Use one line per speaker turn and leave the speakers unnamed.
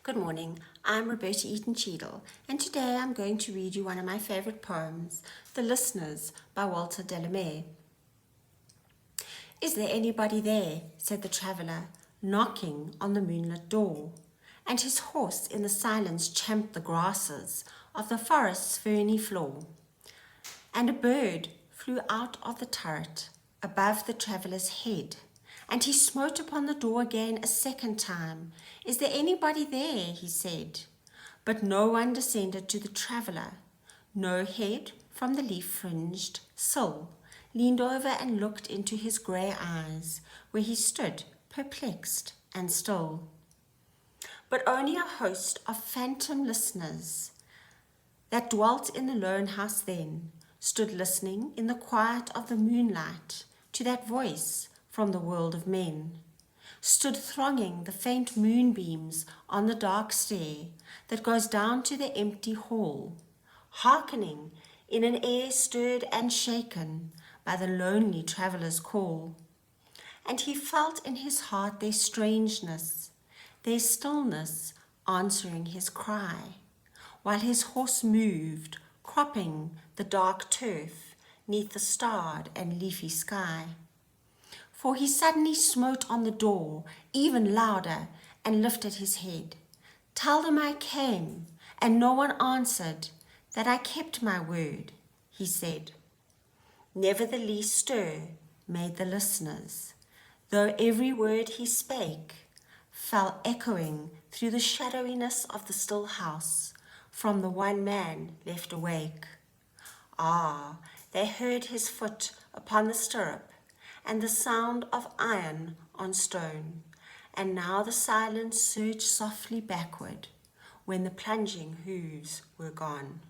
Good morning, I'm Roberta Eaton Cheadle, and today I'm going to read you one of my favorite poems, The Listeners by Walter de la Mare. Is there anybody there? Said the traveller, knocking on the moonlit door, and his horse in the silence champed the grasses of the forest's ferny floor. And a bird flew out of the turret above the traveller's head, and he smote upon the door again a second time. Is there anybody there? He said. But no one descended to the traveller. No head from the leaf-fringed sill leaned over and looked into his grey eyes, where he stood perplexed and still. But only a host of phantom listeners that dwelt in the lone house then stood listening in the quiet of the moonlight to that voice from the world of men, stood thronging the faint moonbeams on the dark stair that goes down to the empty hall, hearkening in an air stirred and shaken by the lonely traveller's call. And he felt in his heart their strangeness, their stillness answering his cry, while his horse moved, cropping the dark turf neath the starred and leafy sky. For he suddenly smote on the door, even louder, and lifted his head. Tell them I came, and no one answered, that I kept my word, he said. Never the least stir made the listeners, though every word he spake fell echoing through the shadowiness of the still house from the one man left awake. Ah, they heard his foot upon the stirrup, and the sound of iron on stone, and now the silence surged softly backward when the plunging hoofs were gone.